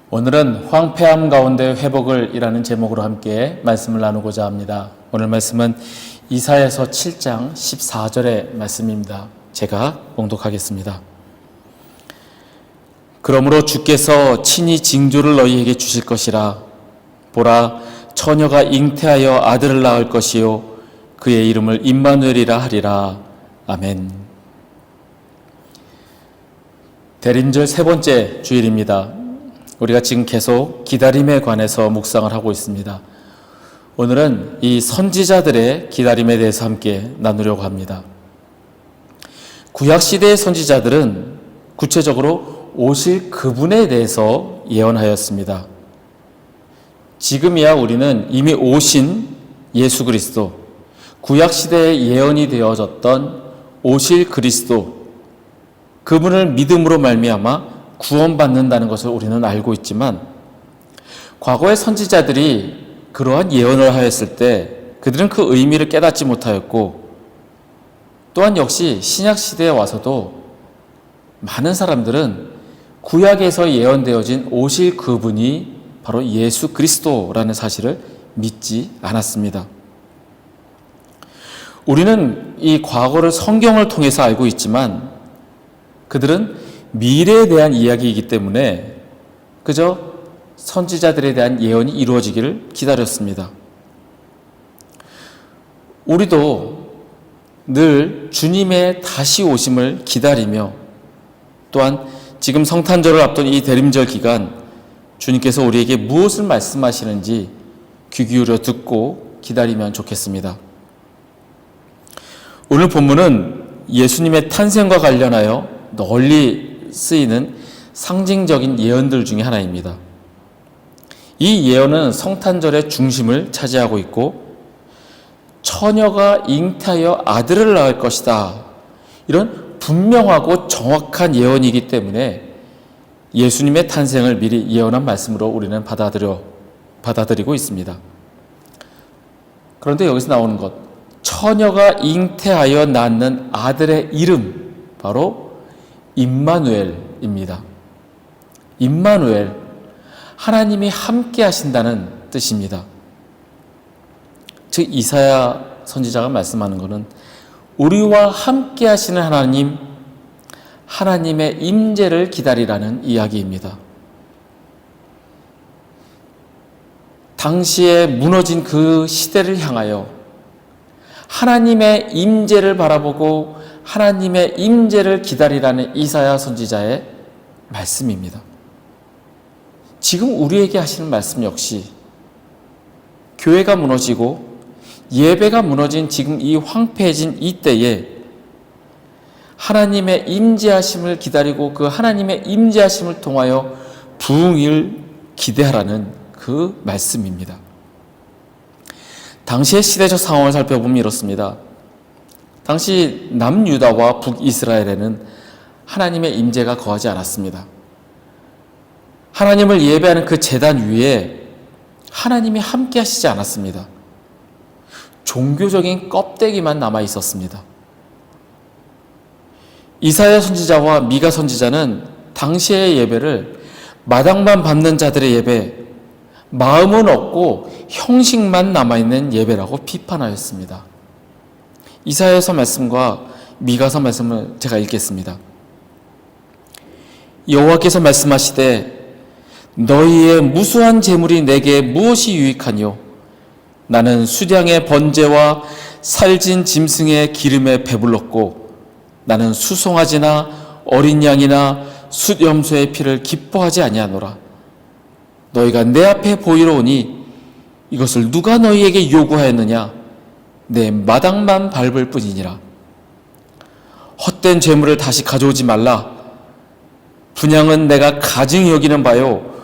오늘은 황폐함 가운데 회복을 이라는 제목으로 함께 말씀을 나누고자 합니다. 오늘 말씀은 이사야서 7장 14절의 말씀입니다. 제가 봉독하겠습니다. 그러므로 주께서 친히 징조를 너희에게 주실 것이라. 보라, 처녀가 잉태하여 아들을 낳을 것이요 그의 이름을 임마누엘이라 하리라. 아멘. 대림절 세 번째 주일입니다. 우리가 지금 계속 기다림에 관해서 묵상을 하고 있습니다. 오늘은 이 선지자들의 기다림에 대해서 함께 나누려고 합니다. 구약시대의 선지자들은 구체적으로 오실 그분에 대해서 예언하였습니다. 지금이야 우리는 이미 오신 예수 그리스도, 구약시대에 예언이 되어졌던 오실 그리스도, 그분을 믿음으로 말미암아 구원받는다는 것을 우리는 알고 있지만, 과거의 선지자들이 그러한 예언을 하였을 때 그들은 그 의미를 깨닫지 못하였고, 또한 역시 신약시대에 와서도 많은 사람들은 구약에서 예언되어진 오실 그분이 바로 예수 그리스도라는 사실을 믿지 않았습니다. 우리는 이 과거를 성경을 통해서 알고 있지만 그들은 미래에 대한 이야기이기 때문에 그저 선지자들에 대한 예언이 이루어지기를 기다렸습니다. 우리도 늘 주님의 다시 오심을 기다리며, 또한 지금 성탄절을 앞둔 이 대림절 기간 주님께서 우리에게 무엇을 말씀하시는지 귀 기울여 듣고 기다리면 좋겠습니다. 오늘 본문은 예수님의 탄생과 관련하여 널리 쓰이는 상징적인 예언들 중에 하나입니다. 이 예언은 성탄절의 중심을 차지하고 있고, 처녀가 잉태하여 아들을 낳을 것이다, 이런 분명하고 정확한 예언이기 때문에 예수님의 탄생을 미리 예언한 말씀으로 우리는 받아들이고 있습니다. 그런데 여기서 나오는 것, 처녀가 잉태하여 낳는 아들의 이름, 바로 임마누엘입니다. 임마누엘, 하나님이 함께 하신다는 뜻입니다. 즉 이사야 선지자가 말씀하는 것은 우리와 함께 하시는 하나님, 하나님의 임재를 기다리라는 이야기입니다. 당시에 무너진 그 시대를 향하여 하나님의 임재를 바라보고 하나님의 임재를 기다리라는 이사야 선지자의 말씀입니다. 지금 우리에게 하시는 말씀 역시 교회가 무너지고 예배가 무너진 지금 이 황폐해진 이 때에 하나님의 임재하심을 기다리고 그 하나님의 임재하심을 통하여 부흥을 기대하라는 그 말씀입니다. 당시의 시대적 상황을 살펴보면 이렇습니다. 당시 남유다와 북이스라엘에는 하나님의 임재가 거하지 않았습니다. 하나님을 예배하는 그 제단 위에 하나님이 함께 하시지 않았습니다. 종교적인 껍데기만 남아 있었습니다. 이사야 선지자와 미가 선지자는 당시의 예배를 마당만 밟는 자들의 예배, 마음은 없고 형식만 남아있는 예배라고 비판하였습니다. 이사야서 말씀과 미가서 말씀을 제가 읽겠습니다. 여호와께서 말씀하시되 너희의 무수한 재물이 내게 무엇이 유익하뇨? 나는 수량의 번제와 살진 짐승의 기름에 배불렀고 나는 수송아지나 어린 양이나 숫염소의 피를 기뻐하지 아니하노라. 너희가 내 앞에 보이러 오니 이것을 누가 너희에게 요구하였느냐? 내 마당만 밟을 뿐이니라. 헛된 재물을 다시 가져오지 말라. 분향은 내가 가증히 여기는 바요,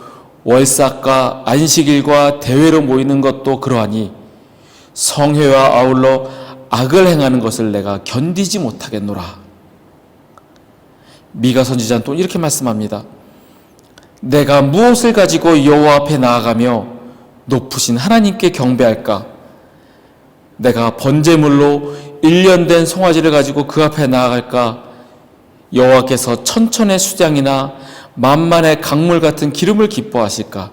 월삭과 안식일과 대회로 모이는 것도 그러하니 성회와 아울러 악을 행하는 것을 내가 견디지 못하겠노라. 미가 선지자는 또 이렇게 말씀합니다. 내가 무엇을 가지고 여호와 앞에 나아가며 높으신 하나님께 경배할까? 내가 번제물로 1년 된 송아지를 가지고 그 앞에 나아갈까? 여호와께서 천천의 수장이나 만만의 강물 같은 기름을 기뻐하실까?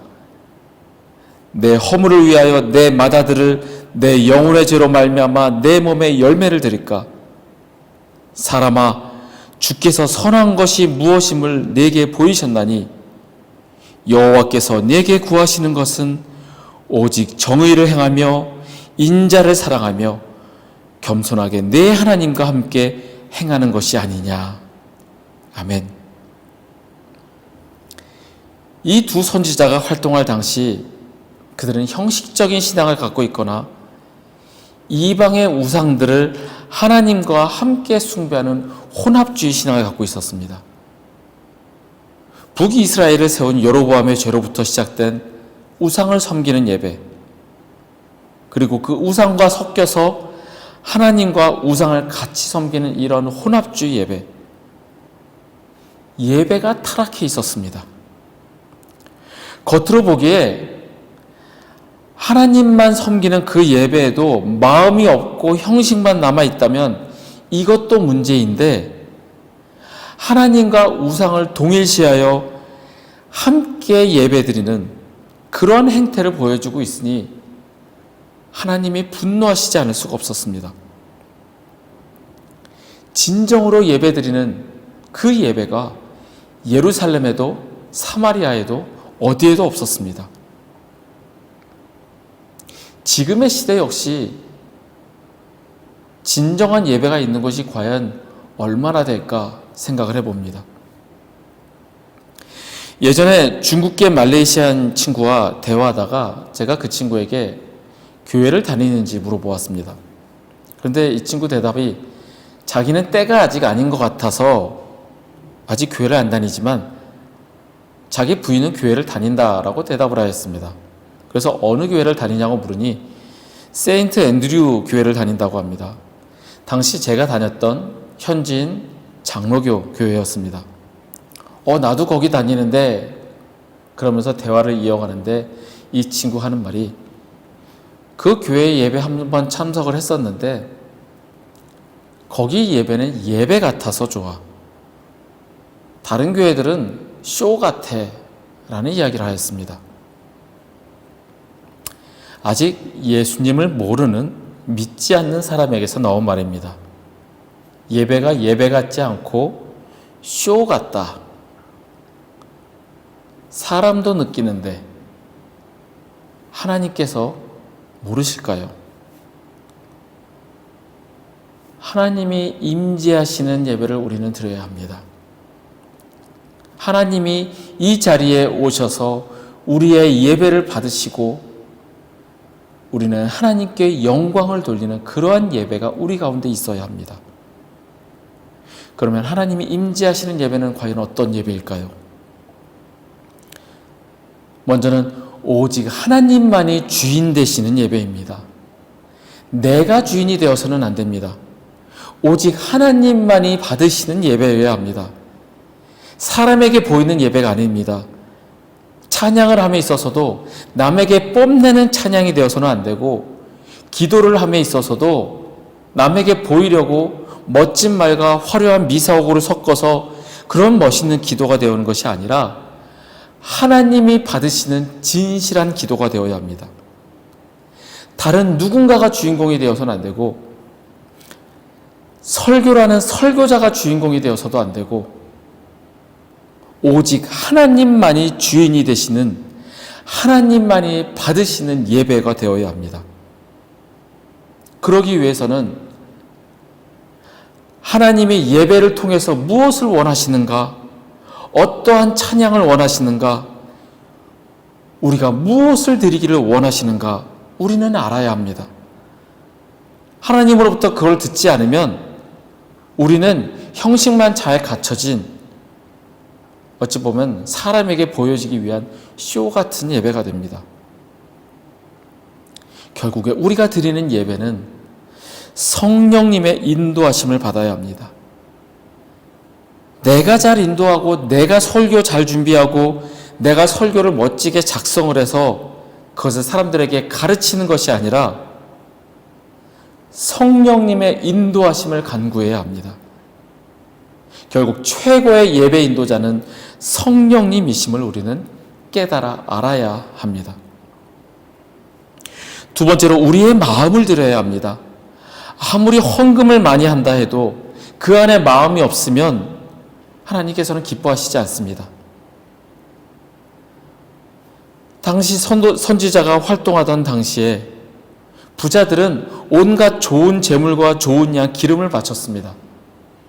내 허물을 위하여 내 맏아들을 내 영혼의 죄로 말미암아 내 몸에 열매를 드릴까? 사람아, 주께서 선한 것이 무엇임을 내게 보이셨나니 여호와께서 내게 구하시는 것은 오직 정의를 행하며 인자를 사랑하며 겸손하게 내 하나님과 함께 행하는 것이 아니냐. 아멘. 이 두 선지자가 활동할 당시 그들은 형식적인 신앙을 갖고 있거나 이방의 우상들을 하나님과 함께 숭배하는 혼합주의 신앙을 갖고 있었습니다. 북이스라엘을 세운 여로보암의 죄로부터 시작된 우상을 섬기는 예배, 그리고 그 우상과 섞여서 하나님과 우상을 같이 섬기는 이런 혼합주의 예배, 예배가 타락해 있었습니다. 겉으로 보기에 하나님만 섬기는 그 예배에도 마음이 없고 형식만 남아있다면 이것도 문제인데, 하나님과 우상을 동일시하여 함께 예배드리는 그러한 행태를 보여주고 있으니 하나님이 분노하시지 않을 수가 없었습니다. 진정으로 예배드리는 그 예배가 예루살렘에도 사마리아에도 어디에도 없었습니다. 지금의 시대 역시 진정한 예배가 있는 것이 과연 얼마나 될까 생각을 해봅니다. 예전에 중국계 말레이시안 친구와 대화하다가 제가 그 친구에게 교회를 다니는지 물어보았습니다. 그런데 이 친구 대답이 자기는 때가 아직 아닌 것 같아서 아직 교회를 안 다니지만 자기 부인은 교회를 다닌다라고 대답을 하였습니다. 그래서 어느 교회를 다니냐고 물으니 세인트 앤드류 교회를 다닌다고 합니다. 당시 제가 다녔던 현지인 장로교 교회였습니다. 나도 거기 다니는데, 그러면서 대화를 이어가는데 이 친구 하는 말이, 그 교회 예배 한번 참석을 했었는데 거기 예배는 예배 같아서 좋아. 다른 교회들은 쇼 같아 라는 이야기를 하였습니다. 아직 예수님을 모르는, 믿지 않는 사람에게서 나온 말입니다. 예배가 예배 같지 않고 쇼 같다. 사람도 느끼는데 하나님께서 모르실까요? 하나님이 임재하시는 예배를 우리는 드려야 합니다. 하나님이 이 자리에 오셔서 우리의 예배를 받으시고 우리는 하나님께 영광을 돌리는 그러한 예배가 우리 가운데 있어야 합니다. 그러면 하나님이 임재하시는 예배는 과연 어떤 예배일까요? 먼저는 오직 하나님만이 주인 되시는 예배입니다. 내가 주인이 되어서는 안 됩니다. 오직 하나님만이 받으시는 예배여야 합니다. 사람에게 보이는 예배가 아닙니다. 찬양을 함에 있어서도 남에게 뽐내는 찬양이 되어서는 안 되고, 기도를 함에 있어서도 남에게 보이려고 멋진 말과 화려한 미사오고를 섞어서 그런 멋있는 기도가 되어오는 것이 아니라 하나님이 받으시는 진실한 기도가 되어야 합니다. 다른 누군가가 주인공이 되어서는 안 되고, 설교라는 설교자가 주인공이 되어서도 안 되고, 오직 하나님만이 주인이 되시는, 하나님만이 받으시는 예배가 되어야 합니다. 그러기 위해서는 하나님이 예배를 통해서 무엇을 원하시는가, 어떠한 찬양을 원하시는가, 우리가 무엇을 드리기를 원하시는가 우리는 알아야 합니다. 하나님으로부터 그걸 듣지 않으면 우리는 형식만 잘 갖춰진, 어찌 보면 사람에게 보여지기 위한 쇼 같은 예배가 됩니다. 결국에 우리가 드리는 예배는 성령님의 인도하심을 받아야 합니다. 내가 잘 인도하고 내가 설교 잘 준비하고 내가 설교를 멋지게 작성을 해서 그것을 사람들에게 가르치는 것이 아니라 성령님의 인도하심을 간구해야 합니다. 결국 최고의 예배 인도자는 성령님이심을 우리는 깨달아 알아야 합니다. 두 번째로 우리의 마음을 들여야 합니다. 아무리 헌금을 많이 한다 해도 그 안에 마음이 없으면 하나님께서는 기뻐하시지 않습니다. 당시 선지자가 활동하던 당시에 부자들은 온갖 좋은 재물과 좋은 양 기름을 바쳤습니다.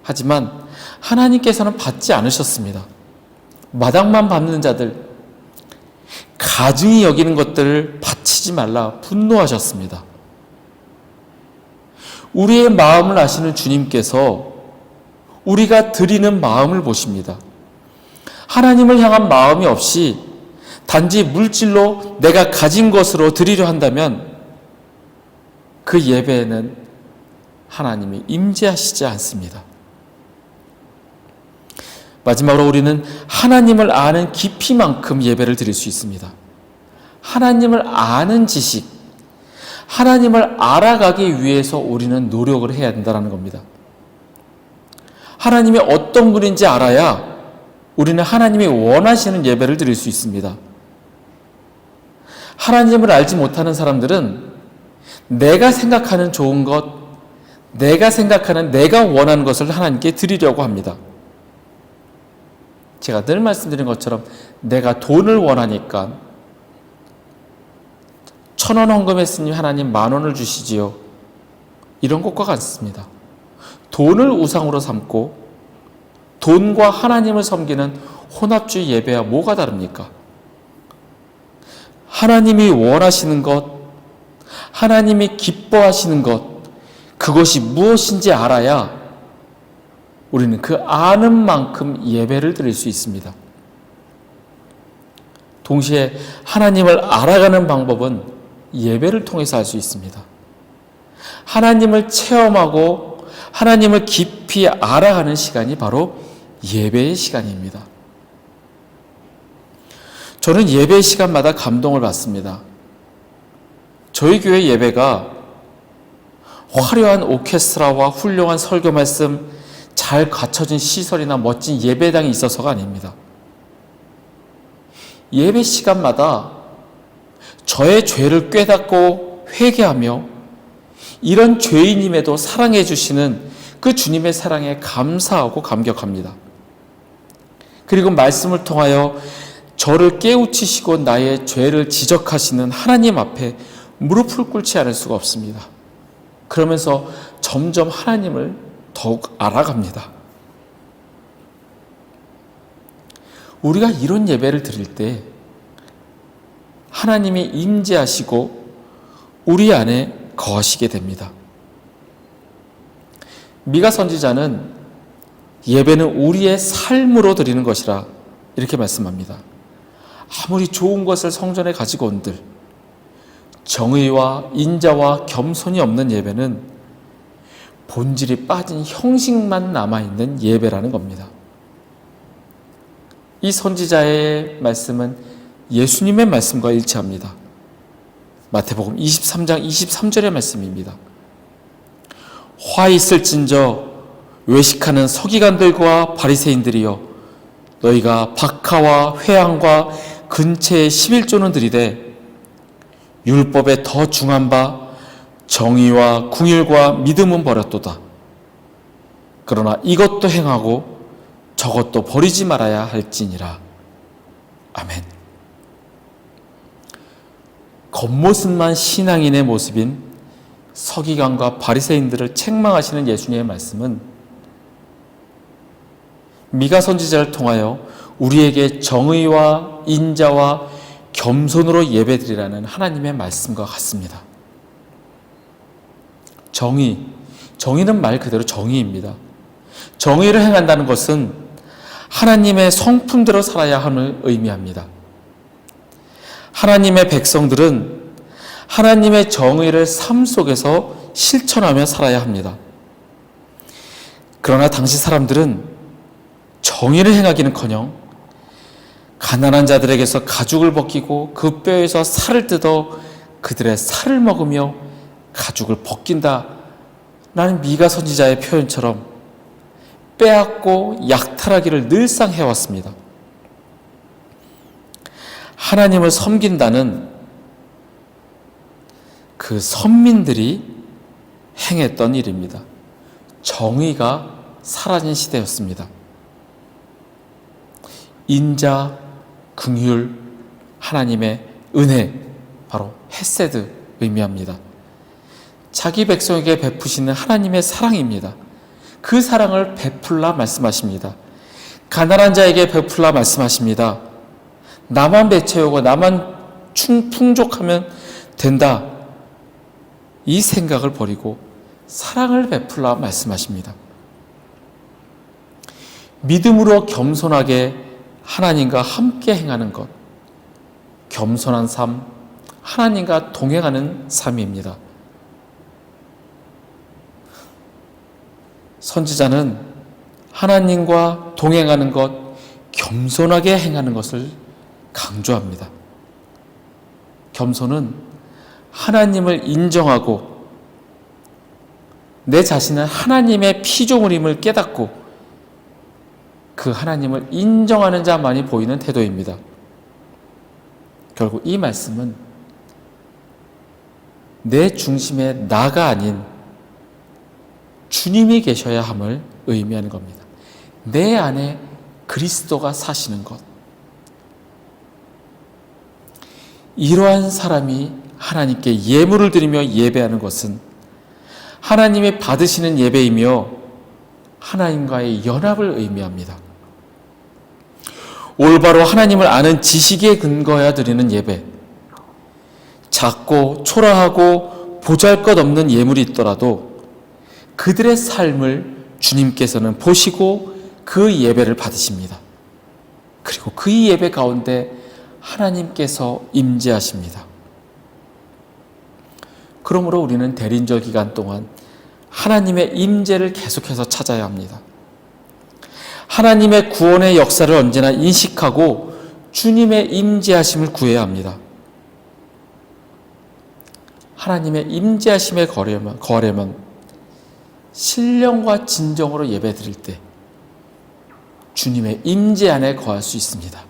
하지만 하나님께서는 받지 않으셨습니다. 마당만 밟는 자들, 가증히 여기는 것들을 바치지 말라 분노하셨습니다. 우리의 마음을 아시는 주님께서 우리가 드리는 마음을 보십니다. 하나님을 향한 마음이 없이 단지 물질로 내가 가진 것으로 드리려 한다면 그 예배에는 하나님이 임재하시지 않습니다. 마지막으로 우리는 하나님을 아는 깊이만큼 예배를 드릴 수 있습니다. 하나님을 아는 지식, 하나님을 알아가기 위해서 우리는 노력을 해야 된다는 겁니다. 하나님이 어떤 분인지 알아야 우리는 하나님이 원하시는 예배를 드릴 수 있습니다. 하나님을 알지 못하는 사람들은 내가 생각하는 좋은 것, 내가 생각하는 내가 원하는 것을 하나님께 드리려고 합니다. 제가 늘 말씀드린 것처럼 내가 돈을 원하니까 1,000원 헌금했으니 하나님 10,000원을 주시지요. 이런 것과 같습니다. 돈을 우상으로 삼고 돈과 하나님을 섬기는 혼합주의 예배와 뭐가 다릅니까? 하나님이 원하시는 것, 하나님이 기뻐하시는 것, 그것이 무엇인지 알아야 우리는 그 아는 만큼 예배를 드릴 수 있습니다. 동시에 하나님을 알아가는 방법은 예배를 통해서 할 수 있습니다. 하나님을 체험하고 하나님을 깊이 알아가는 시간이 바로 예배의 시간입니다. 저는 예배 시간마다 감동을 받습니다. 저희 교회 예배가 화려한 오케스트라와 훌륭한 설교 말씀, 잘 갖춰진 시설이나 멋진 예배당이 있어서가 아닙니다. 예배 시간마다 저의 죄를 깨닫고 회개하며 이런 죄인임에도 사랑해 주시는 그 주님의 사랑에 감사하고 감격합니다. 그리고 말씀을 통하여 저를 깨우치시고 나의 죄를 지적하시는 하나님 앞에 무릎을 꿇지 않을 수가 없습니다. 그러면서 점점 하나님을 더욱 알아갑니다. 우리가 이런 예배를 드릴 때 하나님이 임재하시고 우리 안에 거하시게 됩니다. 미가 선지자는 예배는 우리의 삶으로 드리는 것이라 이렇게 말씀합니다. 아무리 좋은 것을 성전에 가지고 온들 정의와 인자와 겸손이 없는 예배는 본질이 빠진 형식만 남아있는 예배라는 겁니다. 이 선지자의 말씀은 예수님의 말씀과 일치합니다. 마태복음 23장 23절의 말씀입니다. 화 있을진저 외식하는 서기관들과 바리새인들이여 너희가 박하와 회향과 근체의 11조는 드리되 율법에 더 중한 바 정의와 궁율과 믿음은 버렸도다. 그러나 이것도 행하고 저것도 버리지 말아야 할지니라. 아멘. 겉모습만 신앙인의 모습인 서기관과 바리새인들을 책망하시는 예수님의 말씀은 미가 선지자를 통하여 우리에게 정의와 인자와 겸손으로 예배드리라는 하나님의 말씀과 같습니다. 정의는 말 그대로 정의입니다. 정의를 행한다는 것은 하나님의 성품대로 살아야 함을 의미합니다. 하나님의 백성들은 하나님의 정의를 삶 속에서 실천하며 살아야 합니다. 그러나 당시 사람들은 정의를 행하기는커녕 가난한 자들에게서 가죽을 벗기고 그 뼈에서 살을 뜯어 그들의 살을 먹으며 가죽을 벗긴다 라는 미가 선지자의 표현처럼 빼앗고 약탈하기를 늘상 해왔습니다. 하나님을 섬긴다는 그 선민들이 행했던 일입니다. 정의가 사라진 시대였습니다. 인자, 긍휼, 하나님의 은혜, 바로 헤세드 의미합니다. 자기 백성에게 베푸시는 하나님의 사랑입니다. 그 사랑을 베풀라 말씀하십니다. 가난한 자에게 베풀라 말씀하십니다. 나만 배채우고 나만 풍족하면 된다. 이 생각을 버리고 사랑을 베풀라 말씀하십니다. 믿음으로 겸손하게 하나님과 함께 행하는 것, 겸손한 삶, 하나님과 동행하는 삶입니다. 선지자는 하나님과 동행하는 것, 겸손하게 행하는 것을 강조합니다. 겸손은 하나님을 인정하고 내 자신은 하나님의 피조물임을 깨닫고 그 하나님을 인정하는 자만이 보이는 태도입니다. 결국 이 말씀은 내 중심에 나가 아닌 주님이 계셔야 함을 의미하는 겁니다. 내 안에 그리스도가 사시는 것. 이러한 사람이 하나님께 예물을 드리며 예배하는 것은 하나님이 받으시는 예배이며 하나님과의 연합을 의미합니다. 올바로 하나님을 아는 지식에 근거하여 드리는 예배, 작고 초라하고 보잘것없는 예물이 있더라도 그들의 삶을 주님께서는 보시고 그 예배를 받으십니다. 그리고 그 예배 가운데 하나님께서 임재하십니다. 그러므로 우리는 대린절 기간 동안 하나님의 임재를 계속해서 찾아야 합니다. 하나님의 구원의 역사를 언제나 인식하고 주님의 임재하심을 구해야 합니다. 하나님의 임재하심에 거하려면 신령과 진정으로 예배드릴 때 주님의 임재 안에 거할 수 있습니다.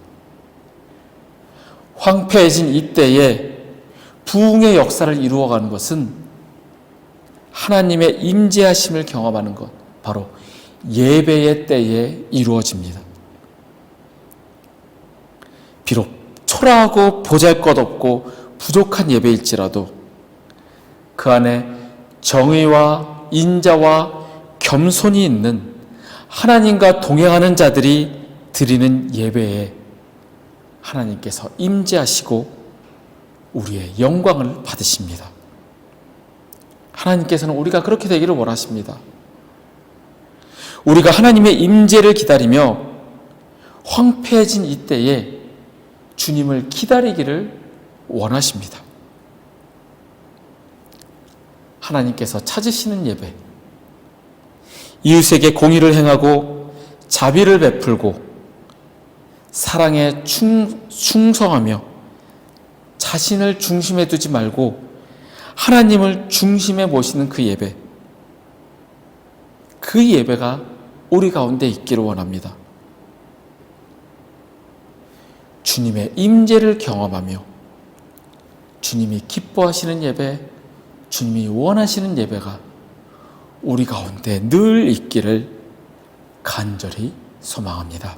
황폐해진 이때에 부흥의 역사를 이루어가는 것은 하나님의 임재하심을 경험하는 것, 바로 예배의 때에 이루어집니다. 비록 초라하고 보잘것없고 부족한 예배일지라도 그 안에 정의와 인자와 겸손이 있는 하나님과 동행하는 자들이 드리는 예배에 하나님께서 임재하시고 우리의 영광을 받으십니다. 하나님께서는 우리가 그렇게 되기를 원하십니다. 우리가 하나님의 임재를 기다리며 황폐해진 이때에 주님을 기다리기를 원하십니다. 하나님께서 찾으시는 예배, 이웃에게 공의를 행하고 자비를 베풀고 사랑에 충성하며 자신을 중심에 두지 말고 하나님을 중심에 모시는 그 예배, 그 예배가 우리 가운데 있기를 원합니다. 주님의 임재를 경험하며 주님이 기뻐하시는 예배, 주님이 원하시는 예배가 우리 가운데 늘 있기를 간절히 소망합니다.